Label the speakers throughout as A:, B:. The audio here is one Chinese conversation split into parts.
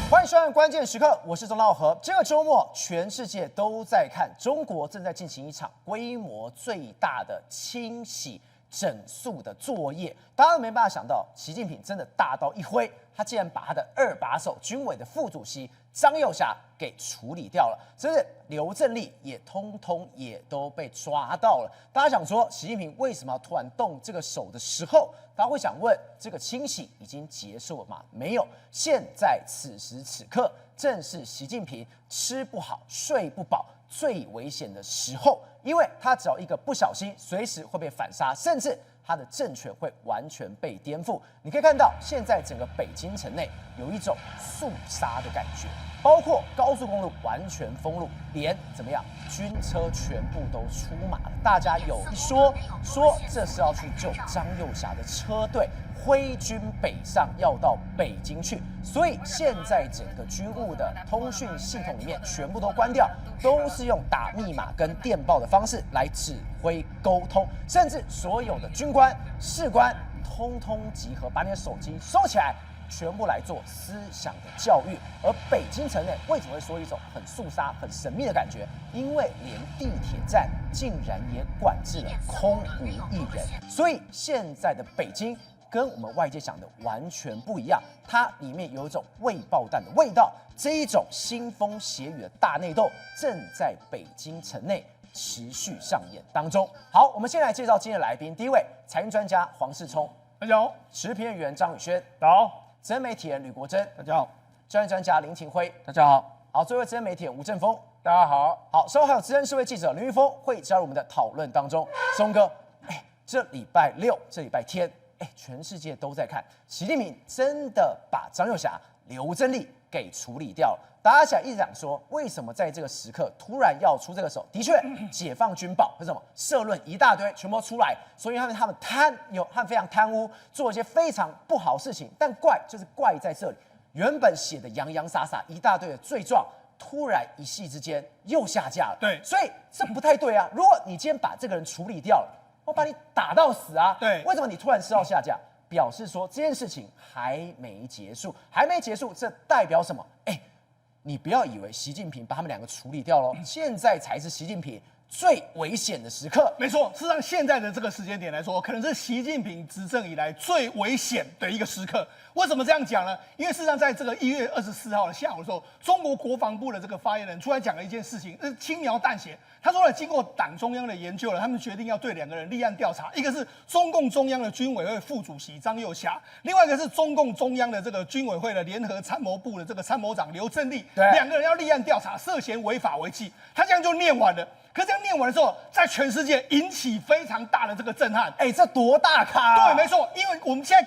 A: 欢迎收看《关键时刻》，我是钟道和。这个周末，全世界都在看，中国正在进行一场规模最大的清洗整肃的作业。当然没办法想到，习近平真的大刀一挥，他竟然把他的二把手、军委的副主席张又侠给处理掉了，甚至刘振立也通通都被抓到了。大家想说，习近平为什么要突然动这个手的时候，大家会想问：这个清洗已经结束了吗？没有，现在此时此刻正是习近平吃不好、睡不饱最危险的时候，因为他只要一个不小心，随时会被反杀，甚至他的政权会完全被颠覆。你可以看到，现在整个北京城内有一种肃杀的感觉，包括高速公路完全封路，连怎么样，军车全部都出马了。大家有一说这是要去救张又侠的车队，挥军北上，要到北京去。所以现在整个军务的通讯系统里面全部都关掉，都是用打密码跟电报的方式来指挥沟通，甚至所有的军官、士官通通集合，把你的手机收起来，全部来做思想的教育。而北京城内为什么会说一种很肃杀、很神秘的感觉？因为连地铁站竟然也管制了，空无一人。所以现在的北京跟我们外界想的完全不一样，它里面有一种未爆弹的味道。这一种腥风血雨的大内斗正在北京城内持续上演当中。好，我们先来介绍今天的来宾。第一位，财经专家黄世聪，
B: 大家好；
A: 时评人张宇轩，
B: 大家好；
A: 资深媒体人吕国珍，
B: 大家好；
A: 专业专家林廷辉，
B: 大家好；
A: 好，最后资深媒体人吴正峰，
B: 大家好。
A: 好，稍后还有资深社会记者林玉峰会加入我们的讨论当中。松哥，这礼拜六、这礼拜天，全世界都在看，习近平真的把张又侠、刘振立给处理掉了。大家想一直讲说，为什么在这个时刻突然要出这个手？的确，解放军报是什么？社论一大堆，全部都出来，所以他们非常贪污，做一些非常不好的事情。但怪就是怪在这里，原本写的洋洋洒洒一大堆的罪状，突然一夕之间又下架了。
B: 对，
A: 所以这不太对啊。如果你今天把这个人处理掉了，我把你打到死啊！
B: 对，
A: 为什么你突然知道下架？表示说这件事情还没结束，这代表什么？你不要以为习近平把他们两个处理掉了，现在才是习近平最危险的时刻。
B: 没错，事实上现在的这个时间点来说，可能是习近平执政以来最危险的一个时刻。为什么这样讲呢？因为事实上在这个1月24号的下午的时候，中国国防部的这个发言人出来讲了一件事情，是轻描淡写。他说呢，经过党中央的研究了，他们决定要对两个人立案调查，一个是中共中央的军委会副主席张又侠，另外一个是中共中央的这个军委会的联合参谋部的这个参谋长刘振立，两个人要立案调查，涉嫌违法违纪。他这样就念完了。可这样念完的时候，在全世界引起非常大的这个震撼。
A: 这多大咖啊！
B: 对，没错，因为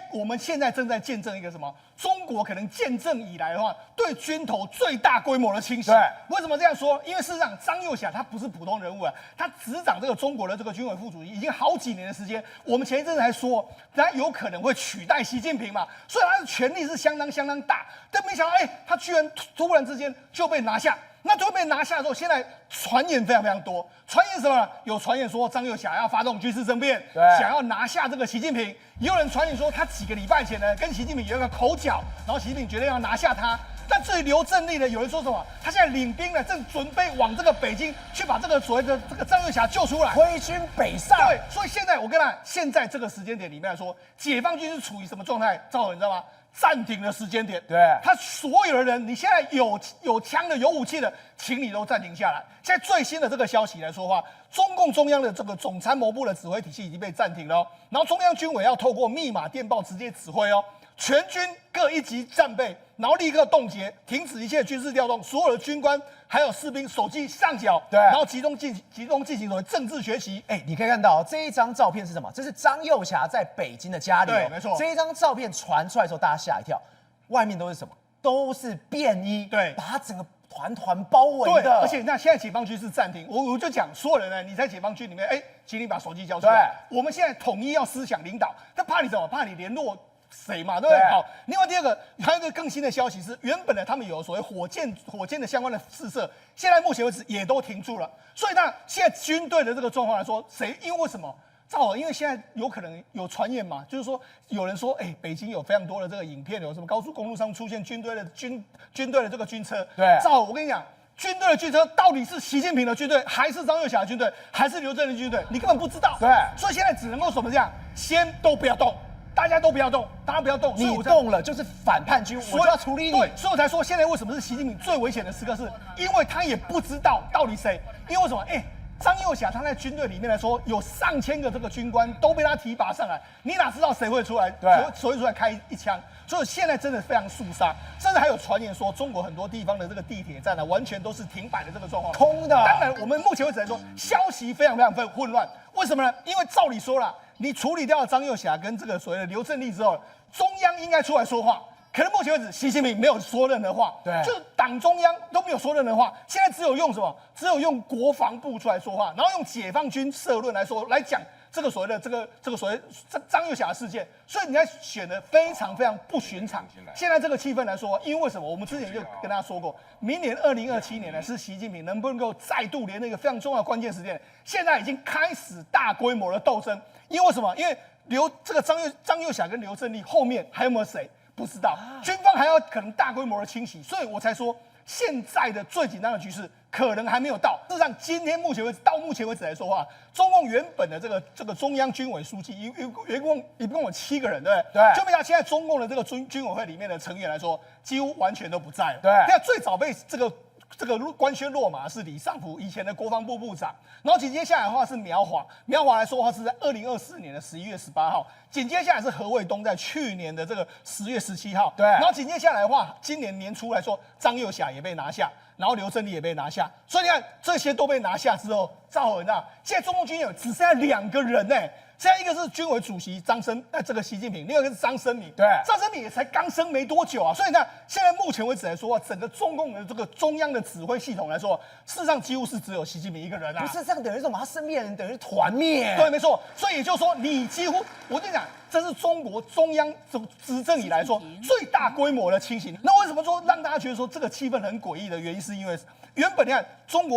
B: 我们现在正在见证一个什么？中国可能见证以来的话，对军头最大规模的清洗。
A: 对，
B: 为什么这样说？因为事实上，张又侠他不是普通人物啊，他执掌这个中国的这个军委副主席已经好几年的时间。我们前一阵子还说，他有可能会取代习近平嘛，所以他的权力是相当大。但没想到，他居然突然之间就被拿下。那就会被拿下之后，现在传言非常多。传言什么呢？有传言说张又侠要发动军事政变，想要拿下这个习近平。也有人传言说他几个礼拜前呢跟习近平有一个口角，然后习近平决定要拿下他。但至于刘振立呢，有人说什么？他现在领兵呢，正准备往这个北京去把这个所谓的这个张又侠救出来，
A: 挥军北上。
B: 对，所以现在我跟他现在这个时间点里面来说，解放军是处于什么状态？赵总，你知道吗？暂停的时间点，
A: 对，
B: 他所有的人，你现在有枪的、有武器的，请你都暂停下来。现在最新的这个消息来说话，中共中央的这个总参谋部的指挥体系已经被暂停了哦，然后中央军委要透过密码电报直接指挥哦，全军各一级战备，然后立刻冻结，停止一切军事调动，所有的军官还有士兵手机上缴，
A: 对，
B: 然后集中进行所谓政治学习。
A: 你可以看到这一张照片是什么？这是张又侠在北京的家里。
B: 对，没错。
A: 这一张照片传出来的时候，大家吓一跳，外面都是什么？都是便衣，
B: 对，
A: 把他整个团包围的。
B: 而且那现在解放军是暂停，我就讲所有人呢，你在解放军里面，请你把手机交出来。我们现在统一要思想领导，但怕你什么？怕你联络谁嘛，对不对？好，另外第二个还有一个更新的消息是，原本呢他们有所谓火箭的相关的试射，现在目前为止也都停住了。所以呢，现在军队的这个状况来说，因为什么？赵好，因为现在有可能有传言嘛，就是说有人说，北京有非常多的这个影片，有什么高速公路上出现军队的这个军车。
A: 对，
B: 赵好，我跟你讲，军队的军车到底是习近平的军队，还是张又侠的军队，还是刘振立军队，你根本不知道。
A: 对，
B: 所以现在只能够怎么这样，先都不要动。大家都不要动，大家不要动。
A: 你动了就是反叛军，我就要处理你。
B: 对，所以我才说现在为什么是习近平最危险的时刻，是因为他也不知道到底谁。因为为什么？张又侠他在军队里面来说，有上千个这个军官都被他提拔上来，你哪知道谁会出来？
A: 对，
B: 谁会出来开一枪？所以现在真的非常肃杀，甚至还有传言说，中国很多地方的这个地铁站呢，完全都是停摆的这个状况，
A: 空的。
B: 当然，我们目前为止来说，消息非常混乱。为什么呢？因为照理说了，你处理掉了张又侠跟这个所谓的刘振立之后，中央应该出来说话。可能目前为止，习近平没有说任何话，
A: 对，
B: 就是党中央都没有说任何话。现在只有用什么？只有用国防部出来说话，然后用解放军社论来讲这个所谓的这个所谓张又侠的事件。所以你在选的非常非常不寻常。现在这个气氛来说，因为为什么？我们之前就跟大家说过，明年2027年呢是习近平能不能够再度连那个非常重要的关键时间，现在已经开始大规模的斗争。因为什么？因为张又侠跟刘振立后面还有没有谁？不知道，军方还要可能大规模的清洗，所以我才说现在的最紧张的局势可能还没有到。事实上，到目前为止来说话，中共原本的这个中央军委书记一共有7个人，对不对？
A: 对。
B: 就被他现在中共的这个军委会里面的成员来说，几乎完全都不在了。
A: 对。
B: 那最早被这个官宣落马是李尚福，以前的国防部部长。然后紧接下来的话是苗华来说的话是在2024年的11月18号。紧接下来是何卫东，在去年的这个10月17号。
A: 对。
B: 然后紧接下来的话，今年年初来说，张又侠也被拿下，然后刘振立也被拿下。所以你看这些都被拿下之后，赵宏啊，现在中共军委只剩下2个人呢。现在一个是军委主席这个习近平，另外一个是张升敏。
A: 对，
B: 张升敏也才刚升没多久啊，所以呢，现在目前为止来说，整个中共的这个中央的指挥系统来说，事实上几乎是只有习近平一个人啊。
A: 不是这样，等于什么？他身边的人等于是团灭。
B: 对，没错。所以也就是说，你几乎，我跟你讲，这是中国中央执政以来说最大规模的清洗。那为什么说让大家觉得说这个气氛很诡异的原因，是因为原本你看中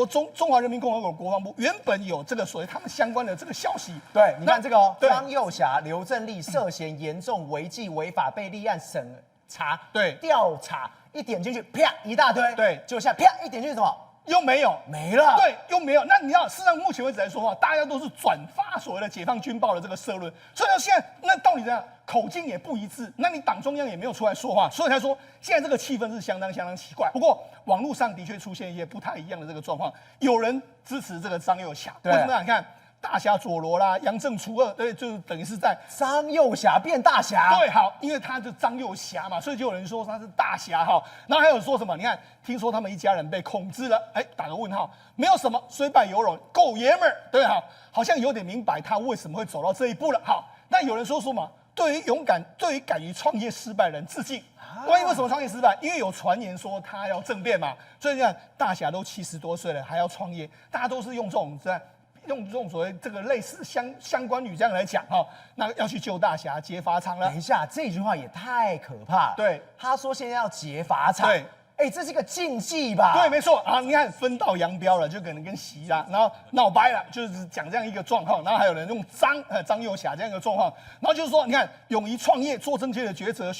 B: 华人民共和国国防部原本有这个所谓他们相关的这个消息。
A: 对，你看这个张又侠、刘振立涉嫌严重违纪违法被立案审查，
B: 对，
A: 调查一点进去，啪一大堆，
B: 对，
A: 就下啪一点进去什么？
B: 又没有，
A: 没了。
B: 对，又没有。那你要，事实上目前为止来说的话，大家都是转发所谓的解放军报的这个社论，所以到现在，那到底怎样？口径也不一致，那你党中央也没有出来说话，所以才说现在这个气氛是相当奇怪。不过网络上的确出现一些不太一样的这个状况，有人支持这个张又侠，为什么？你看大侠佐罗啦，杨正初二，对，就是等于是在
A: 张又侠变大侠。
B: 对，好，因为他是张又侠嘛，所以就有人说他是大侠哈。然后还有说什么？你看，听说他们一家人被控制了，打个问号，没有什么，虽败犹荣，够爷们儿，对哈，好像有点明白他为什么会走到这一步了。好，那有人说什么？对于敢于创业失败的人致敬。关于为什么创业失败？因为有传言说他要政变嘛，所以你看大侠都70多岁了还要创业，大家都是用这种所谓这个类似相关语这样来讲哈，那要去救大侠劫法场了。
A: 等一下，这句话也太可怕了。
B: 对，
A: 他说现在要劫法场。
B: 对。
A: 这是个禁忌吧？
B: 对，没错啊！你看分道扬镳了，就可能跟习啦，然后闹掰了，就是讲这样一个状况。然后还有人用张又侠这样一个状况，然后就是说，你看勇于创业，做正确的抉择，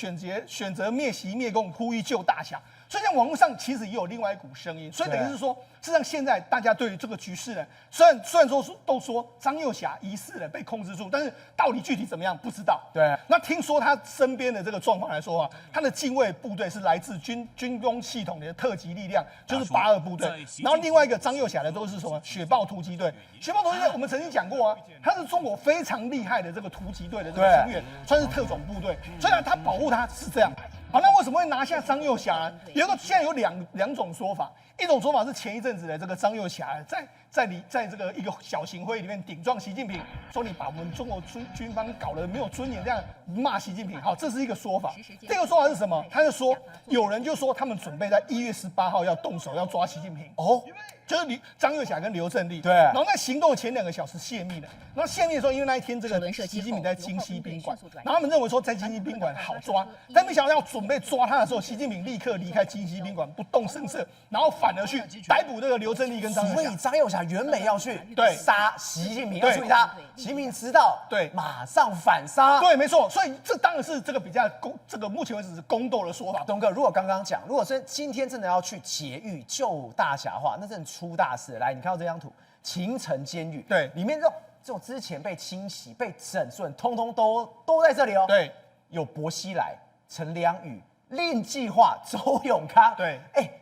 B: 选择灭习灭共，呼吁救大侠。所以在网络上其实也有另外一股声音，所以等于是说，事实上现在大家对于这个局势呢，虽然说都说张又侠疑似的被控制住，但是到底具体怎么样不知道。
A: 对，
B: 那听说他身边的这个状况来说啊，他的禁卫部队是来自军工系统的特级力量，就是82部队。然后另外一个张又侠的都是什么雪豹突击队？雪豹突击队我们曾经讲过啊，他是中国非常厉害的这个突击队的这个成员，算是特种部队。虽然他保护他是这样。好，那为什么会拿下张又侠呢？现在有两种说法，一种说法是前一阵子的这个张又侠在这个一个小型会议里面顶撞习近平，说你把我们中国军方搞得没有尊严，这样骂习近平。好，这是一个说法。这个说法是什么？他就说有人就说他们准备在1月18号要动手要抓习近平。哦。就是张又侠跟刘振立，
A: 对，
B: 然后在行动的前2个小时泄密了。然后泄密的时候，因为那一天这个习近平在京西宾馆，然后他们认为说在京西宾馆好抓，但没想到要准备抓他的时候，习近平立刻离开京西宾馆，不动声色，然后反而去逮捕这个刘振立跟张又侠。
A: 所以张又侠原本要去
B: 对
A: 杀习近平，
B: 对
A: 要处理他，习近平知道，
B: 对
A: 马上反杀。
B: 对，没错，所以这当然是这个比较这个目前为止是宫斗的说法。
A: 东哥，如果刚刚讲，如果是今天真的要去劫狱救大侠的话，那真的出大事。来，你看到这张图，秦城监狱，
B: 对，
A: 里面这种之前被清洗、被整顿，通通都在这里哦。
B: 对，
A: 有薄熙来、陈良宇、令计划、周永康。
B: 对，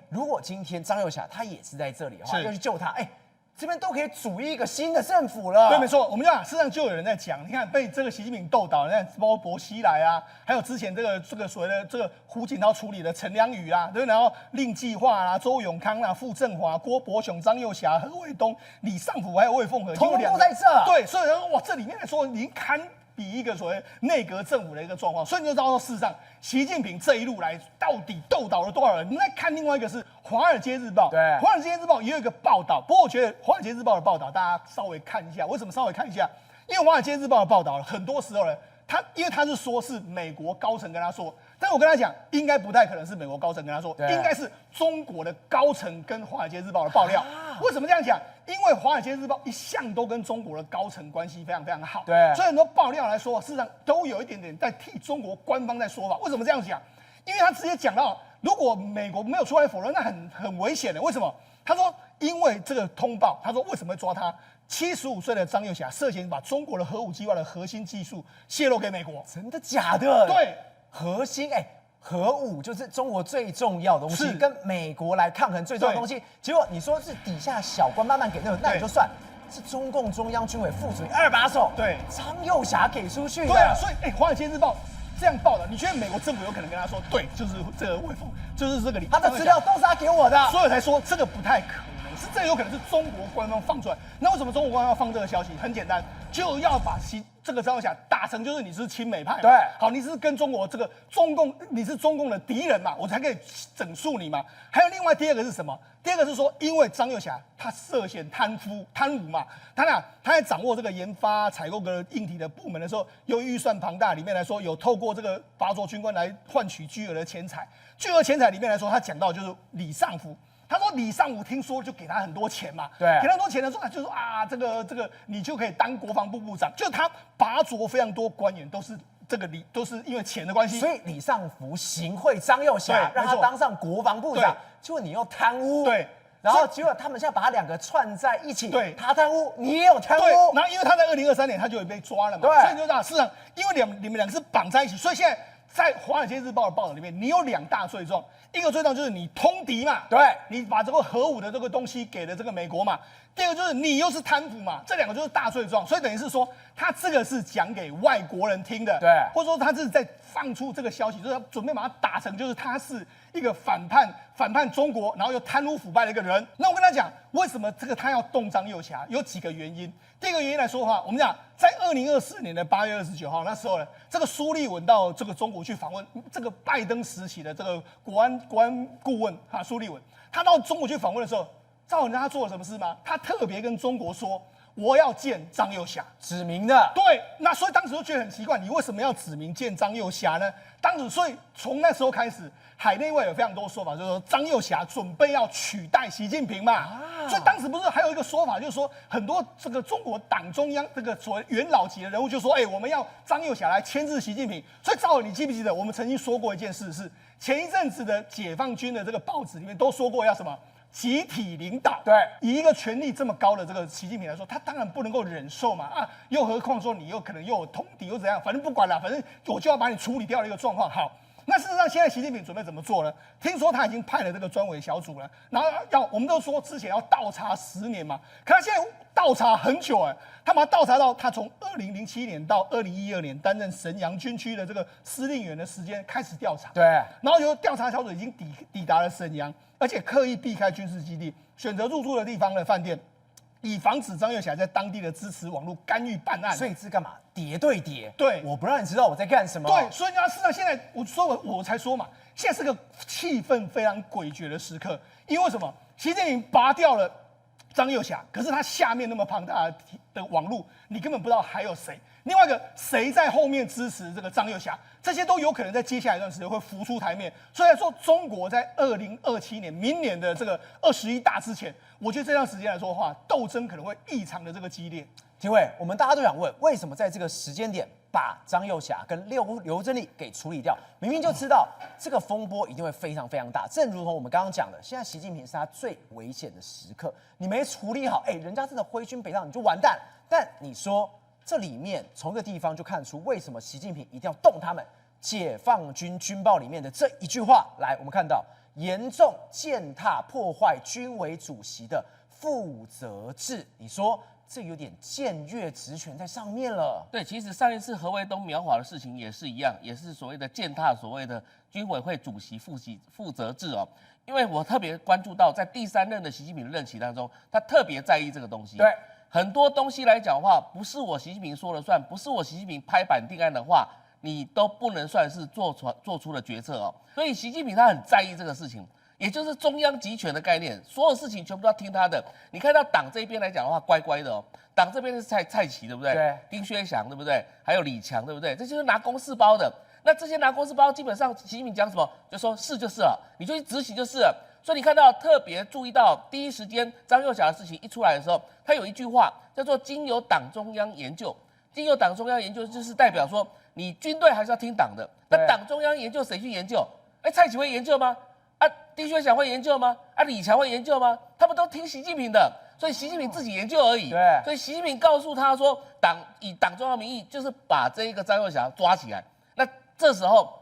A: 如果今天张幼霞他也是在这里的话，
B: 是
A: 要去救他，这边都可以组一个新的政府了。
B: 对，没错，我们讲，事实上就有人在讲，你看被这个习近平斗倒，那包括薄熙来啊，还有之前这个所谓的这个胡锦涛处理的陈良宇啊，对，然后令计划啊、周永康啊、傅政华、郭伯雄、张幼霞、何卫东、李尚福还有魏凤和，
A: 通通都在这。
B: 对，所以说哇，这里面来说已经堪比一个所谓内阁政府的一个状况，所以你就知道说，事实上习近平这一路来到底斗倒了多少人？你再看另外一个是《华尔街日报》，
A: 对，《
B: 华尔街日报》也有一个报道，不过我觉得《华尔街日报》的报道大家稍微看一下，为什么稍微看一下？因为《华尔街日报》的报道很多时候呢，因为他是说是美国高层跟他说，但是我跟他讲，应该不太可能是美国高层跟他说，应该是中国的高层跟《华尔街日报》的爆料。为什么这样讲？因为《华尔街日报》一向都跟中国的高层关系非常非常好，
A: 对，
B: 所以很多爆料来说，事实上都有一点点在替中国官方在说法。为什么这样讲？因为他直接讲到，如果美国没有出来否认，那很危险的。为什么？他说，因为这个通报，他说为什么会抓他？75岁的张幼霞涉嫌把中国的核武计划的核心技术泄露给美国，
A: 真的假的？
B: 对，
A: 核心核武就是中国最重要的东西，跟美国来抗衡最重要的东西。结果你说是底下小官慢慢给那也就算，是中共中央军委副主席2把手，
B: 对，
A: 张幼霞给出去的。
B: 对啊，所以《华尔街日报》这样报的，你觉得美国政府有可能跟他说，对，就是这个魏凤，就是这个
A: 他的资料都是他给我的，
B: 所以才说这个不太可能，是这有可能是中国官方放出来。那为什么中国官方要放这个消息？很简单，就要把这个张幼霞打成就是你是亲美派嘛，
A: 对，
B: 好，你是跟中国这个中共，你是中共的敌人嘛，我才可以整肃你嘛。还有另外第二个是什么？第二个是说，因为张幼霞她涉嫌贪污嘛，他在掌握这个研发采购的硬体的部门的时候，由于预算庞大，里面来说有透过这个拔擢军官来换取巨额的钱财。巨额钱财里面来说，他讲到就是李尚福。他说李尚武听说就给他很多钱嘛，
A: 对，
B: 给他很多钱的时候，就说啊，这个你就可以当国防部部长。就他拔擢非常多官员，都是因为钱的关系。
A: 所以李尚福行贿张幼霞，让他当上国防部长，结果你又贪污，
B: 对。
A: 然后结果他们现在把他两个串在一起，
B: 对，
A: 他贪污，你也有贪污，
B: 对。然后因为他在2023年他就被抓了嘛，
A: 对，
B: 所以你就知道，事实上因为你们两个是绑在一起，所以现在在《华尔街日报》的报道里面，你有2大罪状。一个罪状就是你通敌嘛，
A: 对，
B: 你把这个核武的这个东西给了这个美国嘛。第二个就是你又是贪腐嘛，这2个就是大罪状。所以等于是说，他这个是讲给外国人听的，
A: 对，
B: 或者说他是在放出这个消息，就是他准备把它打成就是他是一个反叛中国，然后又贪污腐败的一个人。那我跟他讲，为什么这个他要动张幼霞，有几个原因。第一个原因来说的话，我们讲在2024年的8月29号那时候呢，这个苏立文到这个中国去访问这个拜登时期的这个国安顾问苏立文，他到中国去访问的时候，知道人家他做了什么事吗？他特别跟中国说，我要见张幼霞，
A: 指名的。
B: 对，那所以当时就觉得很奇怪，你为什么要指名见张幼霞呢？当时，所以从那时候开始，海内外有非常多说法，就是说张幼霞准备要取代习近平嘛。所以当时不是还有一个说法，就是说很多这个中国党中央这个所谓元老级的人物就说，我们要张幼霞来牵制习近平。所以赵尔，你记不记得我们曾经说过一件事，是前一阵子的解放军的这个报纸里面都说过要什么？集体领导，
A: 对，
B: 以一个权力这么高的这个习近平来说，他当然不能够忍受嘛又何况说你又可能又有通敌又怎样，反正不管了，反正我就要把你处理掉的一个状况。好，那事实上现在习近平准备怎么做呢？听说他已经派了这个专委小组了，然后我们都说之前要倒查10年嘛，可他现在倒查很久他把他倒查到他从2007年到2012年担任沈阳军区的这个司令员的时间开始调查，
A: 对，
B: 然后有调查小组已经抵达了沈阳。而且刻意避开军事基地，选择入住的地方的饭店，以防止张幼霞在当地的支持网络干预办案。
A: 所以是干嘛？谍对谍。
B: 对，
A: 我不让你知道我在干什么。
B: 对，所以事实上现在我才说嘛，现在是个气氛非常诡谲的时刻。因为什么？习近平拔掉了张幼霞，可是他下面那么庞大的的网络，你根本不知道还有谁。另外一个谁在后面支持这个张又侠，这些都有可能在接下来一段时间会浮出台面。所以来说，中国在2027年明年的这个21大之前，我觉得这段时间来说的话，斗争可能会异常的这个激烈。
A: 廷伟，我们大家都想问，为什么在这个时间点把张又侠跟刘珍丽给处理掉？明明就知道这个风波一定会非常非常大。正如同我们刚刚讲的，现在习近平是他最危险的时刻，你没处理好，人家真的挥军北上，你就完蛋。但你说这里面从一个地方就看出为什么习近平一定要动他们。解放军军报里面的这一句话，来，我们看到严重践踏破坏军委主席的负责制，你说这有点僭越职权在上面了。
C: 对，其实上一次何卫东苗华的事情也是一样，也是所谓的践踏所谓的军委会主席负责制哦。因为我特别关注到，在第3任的习近平的任期当中，他特别在意这个东西。
A: 对，
C: 很多东西来讲的话，不是我习近平说了算，不是我习近平拍板定案的话，你都不能算是做出了决策哦。所以习近平他很在意这个事情。也就是中央集权的概念，所有事情全部都要听他的。你看到党这边来讲的话，乖乖的哦。党这边是蔡奇，对不对？
A: 对。
C: 丁薛祥，对不对？还有李强，对不对？这就是拿公事包的。那这些拿公事包，基本上习近平讲什么，就说是就是了，你就去执行就是了。所以你看到特别注意到第一时间张又侠的事情一出来的时候，他有一句话叫做"经由党中央研究"，经由党中央研究就是代表说，你军队还是要听党的。那党中央研究谁去研究？蔡奇会研究吗？丁薛祥会研究吗？李强会研究吗？他们都听习近平的，所以习近平自己研究而已。
A: 对，
C: 所以习近平告诉他说，以党中央名义，就是把这一个张又侠抓起来。那这时候，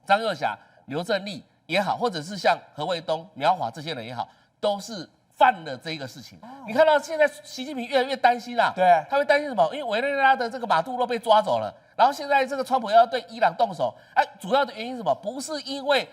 C: 张又侠、刘振立也好，或者是像何卫东、苗华这些人也好，都是犯了这个事情。你看到现在习近平越来越担心啦，
A: 对，
C: 他会担心什么？因为委内瑞拉的这个马杜罗被抓走了，然后现在这个川普要对伊朗动手，主要的原因是什么？不是因为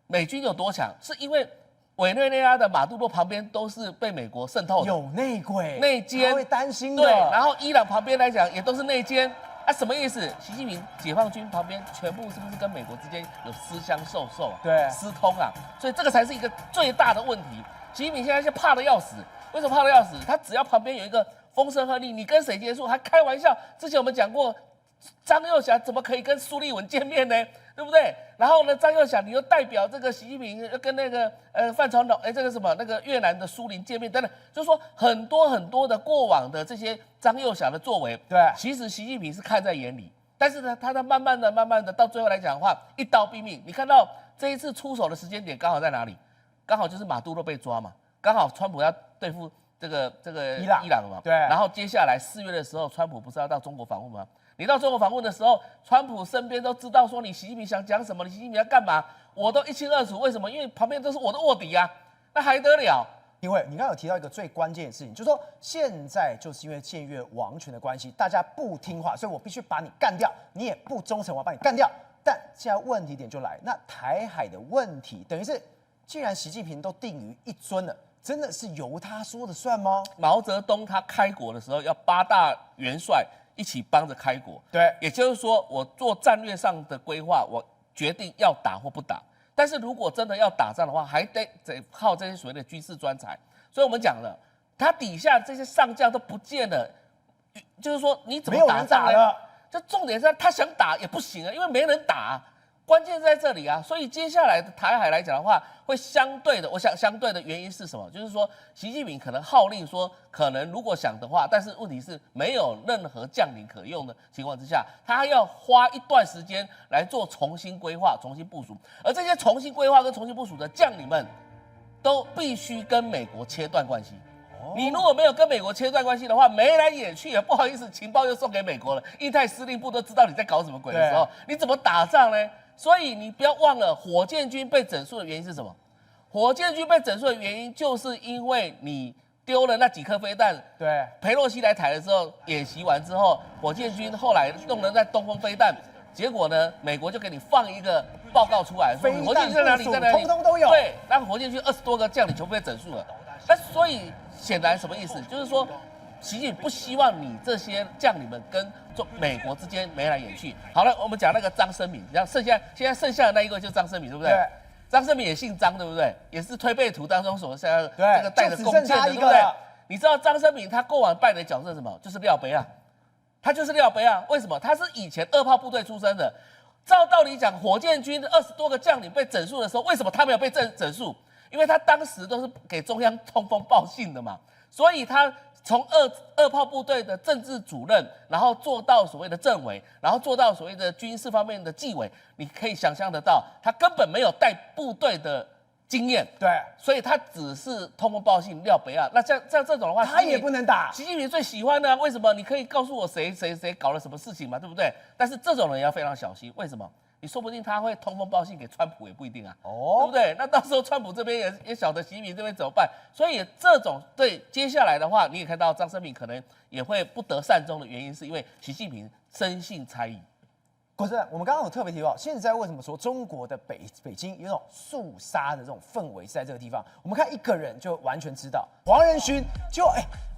C: 美军有多强，是因为委内瑞拉的马杜罗旁边都是被美国渗透的，
A: 有内鬼、
C: 内奸，
A: 他会担心的。
C: 对，然后伊朗旁边来讲也都是内奸什么意思？习近平解放军旁边全部是不是跟美国之间有私相授受啊？
A: 对，
C: 私通啊，所以这个才是一个最大的问题。习近平现在就怕得要死，为什么怕得要死？他只要旁边有一个风声鹤唳，你跟谁接触？还开玩笑，之前我们讲过，张又侠怎么可以跟苏立文见面呢？对不对？然后呢，张又侠你又代表这个习近平跟那个范传统这个什么那个越南的苏林见面等等，就是说很多的过往的这些张又侠的作为，
A: 对，
C: 其实习近平是看在眼里，但是呢，他慢慢的到最后来讲的话，一刀毙命。你看到这一次出手的时间点刚好在哪里？刚好就是马杜罗被抓嘛，刚好川普要对付这个伊朗嘛，
A: 对。
C: 然后接下来4月的时候，川普不是要到中国访问吗？你到中国访问的时候，川普身边都知道说你习近平想讲什么，你习近平要干嘛，我都一清二楚。为什么？因为旁边都是我的卧底啊，那还得了？
A: 因为你刚刚有提到一个最关键的事情，就是说现在就是因为僭越王权的关系，大家不听话，所以我必须把你干掉，你也不忠诚，我要把你干掉。但现在问题点就来，那台海的问题，等于是既然习近平都定于一尊了，真的是由他说的算吗？
C: 毛泽东他开国的时候要8大元帅一起帮着开国，
A: 对，
C: 也就是说，我做战略上的规划，我决定要打或不打。但是如果真的要打仗的话，还得靠这些所谓的军事专才。所以我们讲了，他底下这些上将都不见了，就是说你怎么打仗呢？这重点是他想打也不行啊，因为没人打关键在这里啊。所以接下来的台海来讲的话，会相对的，我想相对的原因是什么？就是说，习近平可能号令说，可能如果想的话，但是问题是没有任何将领可用的情况之下，他要花一段时间来做重新规划、重新部署。而这些重新规划跟重新部署的将领们，都必须跟美国切断关系。你如果没有跟美国切断关系的话，眉来眼去，不好意思，情报又送给美国了，印太司令部都知道你在搞什么鬼的时候，你怎么打仗呢？所以你不要忘了，火箭军被整肃的原因是什么？火箭军被整肃的原因，就是因为你丢了那几颗飞弹。
A: 对，
C: 裴洛西来台的时候，演习完之后，火箭军后来弄了在东风飞弹，结果呢，美国就给你放一个报告出来，说火箭军在哪里，在哪里，
A: 通通都有。
C: 对，那火箭军20多个将领全部被整肃了。那所以显然什么意思？就是说，习近平不希望你这些将领们跟美国之间眉来眼去。好了，我们讲那个张生敏，然后现在剩下的那一个就是张生敏，对不对？
A: 对。
C: 张生敏也姓张，对不对？也是推背图当中所这个带着弓箭的，对不对？你知道张生敏他过往扮演的角色是什么？就是廖杯啊，他就是廖杯啊。为什么？他是以前2炮部队出身的。照道理讲，火箭军20多个将领被整肃的时候，为什么他没有被整肃？因为他当时都是给中央通风报信的嘛，所以他从二炮部队的政治主任，然后做到所谓的政委，然后做到所谓的军事方面的纪委，你可以想象得到，他根本没有带部队的经验，
A: 对，
C: 所以他只是通风报信廖北亚。那像这种的话，
A: 他也不能打。
C: 习近平最喜欢的，为什么？你可以告诉我谁搞了什么事情嘛，对不对？但是这种人要非常小心，为什么？你说不定他会通风报信给川普也不一定啊，对不对？那到时候川普这边也晓得习近平这边怎么办，所以这种对接下来的话，你也看到张生敏可能也会不得善终的原因，是因为习近平生性猜疑。
A: 国珍，我们刚刚有特别提到，现在为什么说中国的北京有种肃杀的这种氛围是在这个地方？我们看一个人就完全知道，黄仁勋就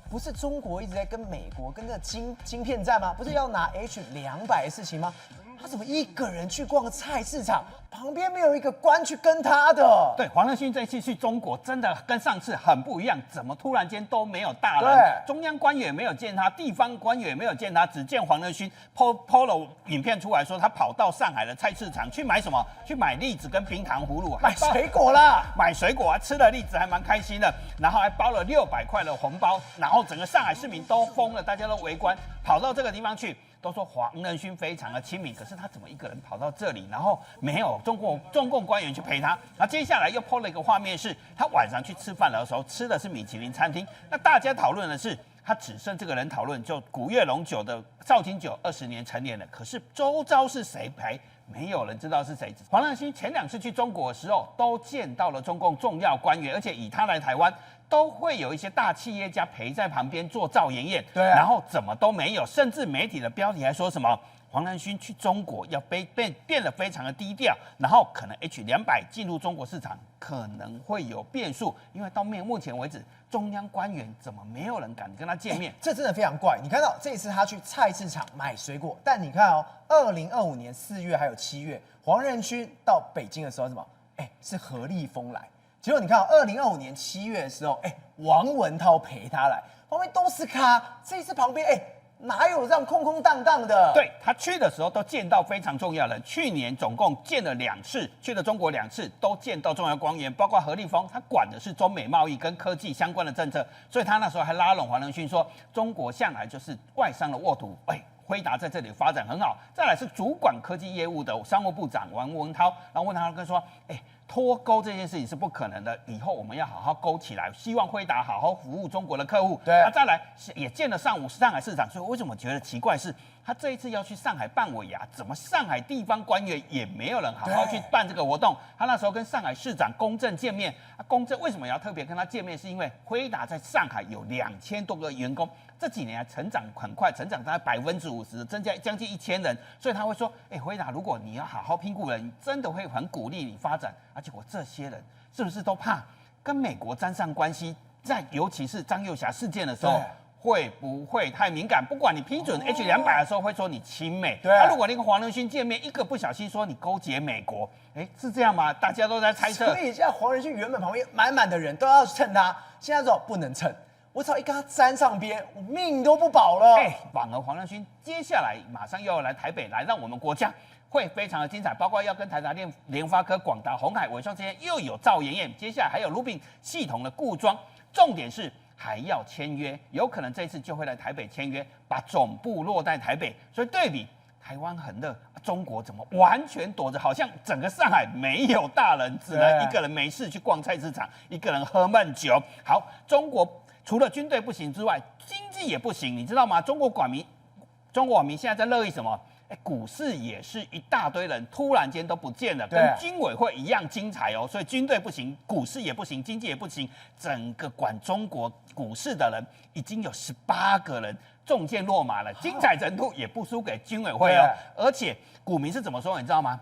A: 不是中国一直在跟美国跟这晶片战吗？不是要拿 H200的事情吗？他怎么一个人去逛菜市场，旁边没有一个官去跟他的？
D: 对，黄仁勋这一次去中国，真的跟上次很不一样，怎么突然间都没有大人？
A: 对，
D: 中央官员也没有见他，地方官员也没有见他，只见黄仁勋 PO 了影片出来说，他跑到上海的菜市场去买什么？去买栗子跟冰糖葫芦，
A: 买水果啦，
D: 买水果啊，吃了栗子还蛮开心的，然后还包了600块的红包，然后整个上海市民都疯了，大家都围观，跑到这个地方去。都说黄仁勋非常的亲民，可是他怎么一个人跑到这里，然后没有中共官员去陪他？然后接下来又 po 了一个画面，是他晚上去吃饭的时候吃的是米其林餐厅。那大家讨论的是，他只剩这个人讨论，就古越龙酒的绍兴酒20年陈年了，可是周遭是谁陪？没有人知道是谁。黄仁勋前2次去中国的时候，都见到了中共重要官员，而且以他来台湾，都会有一些大企业家陪在旁边做造颜宴。
A: 对
D: 然后怎么都没有，甚至媒体的标题还说什么黄仁勋去中国要变得非常的低调，然后可能 H200进入中国市场可能会有变数，因为到目前为止，中央官员怎么没有人敢跟他见面？
A: 这真的非常怪。你看到这一次他去菜市场买水果，但你看2025年4月还有7月，黄仁勋到北京的时候什么？是何立峰来。结果你看2025年7月的时候，王文涛陪他来，旁边都是咖。这一次旁边哪有这样空空荡荡的？
D: 对，他去的时候都见到非常重要的人，去年总共见了2次，去了中国2次，都见到重要官员，包括何立峰，他管的是中美贸易跟科技相关的政策，所以他那时候还拉拢黄仁勋说，中国向来就是外商的沃土，辉达在这里发展很好。再来是主管科技业务的商务部长王文涛，然后问他说，脱钩这件事情是不可能的，以后我们要好好勾起来，希望辉达好好服务中国的客户。
A: 对，
D: 再来也见了上海市长，所以为什么觉得奇怪是，他这一次要去上海办尾牙，怎么上海地方官员也没有人好好去办这个活动？他那时候跟上海市长龚正见面，龚正为什么要特别跟他见面？是因为辉达在上海有2000多个员工。这几年成长很快，成长大概50%，增加将近1000人，所以他会说，辉达，如果你要好好评估人，真的会很鼓励你发展。结果这些人是不是都怕跟美国沾上关系？尤其是张幼霞事件的时候，会不会太敏感？不管你批准 H200的时候，会说你亲美。
A: 对，
D: 如果你跟黄仁勋见面，一个不小心说你勾结美国，是这样吗？大家都在猜测。
A: 所以现在黄仁勋原本旁边满满的人都要蹭他，现在说不能蹭。我只要一跟他沾上边，我命都不保了。
D: 反而黄仁勋接下来马上又要来台北，来让我们国家会非常的精彩，包括要跟台达电、联发科、广达、鸿海、伟创这些又有造颜宴，接下来还有 Rubin 系统的固装，重点是还要签约，有可能这次就会来台北签约，把总部落在台北。所以对比台湾很热，中国怎么完全躲着？好像整个上海没有大人，只能一个人没事去逛菜市场，一个人喝闷酒。好，中国除了军队不行之外，经济也不行，你知道吗？中国网民现在在乐意什么？股市也是一大堆人突然间都不见了，跟军委会一样精彩哦。所以军队不行，股市也不行，经济也不行，整个管中国股市的人已经有18个人中箭落马了，精彩程度也不输给军委会哦。而且股民是怎么说，你知道吗？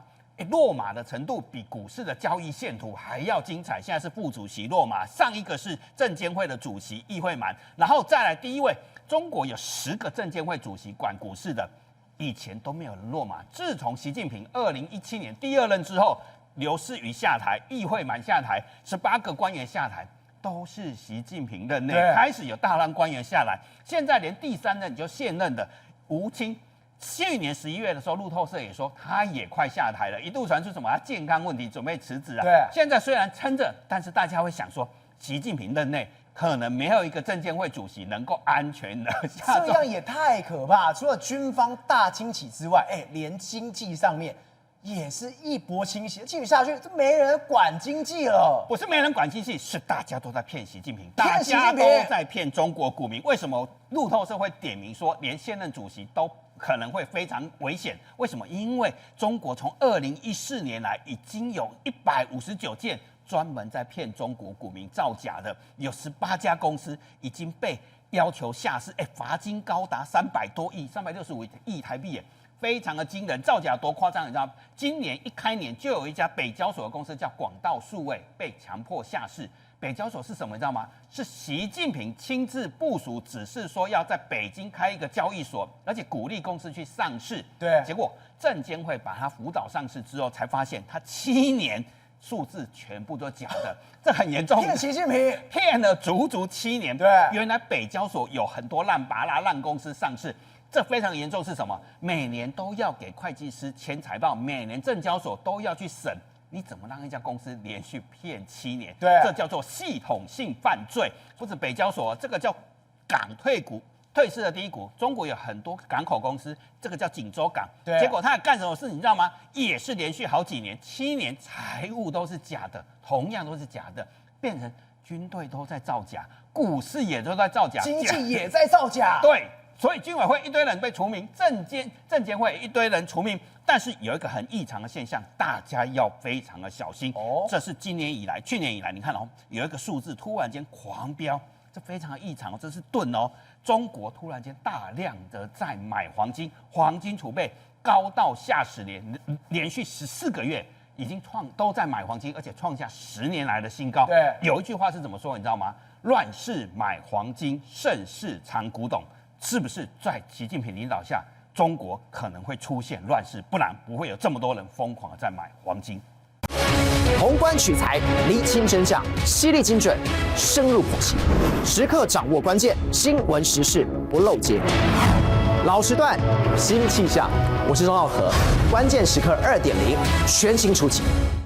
D: 落马的程度比股市的交易线图还要精彩。现在是副主席落马，上一个是证监会的主席易会满，然后再来第一位，中国有10个证监会主席管股市的，以前都没有人落马。自从习近平2017年第2任之后，刘士余下台，易会满下台，18个官员下台，都是习近平任内
A: 对
D: 开始有大量官员下来，现在连第3任就现任的吴清。去年11月的时候，路透社也说他也快下台了，一度传出什么他健康问题准备辞职啊。
A: 对
D: 现在虽然撑着，但是大家会想说，习近平任内可能没有一个证监会主席能够安全的下
A: 这样也太可怕。除了军方大清洗之外，连经济上面也是一波清洗，继续下去，这没人管经济了。
D: 不是没人管经济，是大家都在骗习近平，
A: 骗习近平
D: 大家都在骗中国股民。为什么路透社会点名说，连现任主席都可能会非常危险？为什么？因为中国从2014年来已经有159件专门在骗中国股民造假的，有18家公司已经被要求下市，罚金高达300多亿，365亿台币耶。非常的惊人，造假多夸张，你知道吗？今年一开年就有一家北交所的公司叫广道数位被强迫下市。北交所是什么？你知道吗？是习近平亲自部署，指示说要在北京开一个交易所，而且鼓励公司去上市。
A: 对，
D: 结果证监会把它辅导上市之后，才发现他7年数字全部都假的，这很严重。
A: 骗习近平，
D: 骗了足足7年。
A: 对，
D: 原来北交所有很多烂拔拉烂公司上市。这非常严重是什么？每年都要给会计师签财报，每年证交所都要去审，你怎么让一家公司连续骗7年？
A: 对，
D: 这叫做系统性犯罪。不止北交所，这个叫港退市的第一股。中国有很多港口公司，这个叫锦州港。
A: 对，
D: 结果他干什么事你知道吗？也是连续好几年，7年财务都是假的，同样都是假的，变成军队都在造假，股市也都在造假，
A: 经济也在造假。
D: 对。所以军委会一堆人被除名，证监会一堆人除名，但是有一个很异常的现象，大家要非常的小心。这是去年以来，你看有一个数字突然间狂飙，这非常的异常，这是盾哦。中国突然间大量的在买黄金，黄金储备高到下10年，连续14个月已经都在买黄金，而且创下10年来的新高。
A: 对，
D: 有一句话是怎么说，你知道吗？乱世买黄金，盛世藏古董。是不是在习近平领导下，中国可能会出现乱世？不然不会有这么多人疯狂的在买黄金。
A: 宏观取材，厘清真相，犀利精准，深入剖析，时刻掌握关键，新闻时事不漏接。老时段，新气象，我是钟浩和，关键时刻2.0全新出击。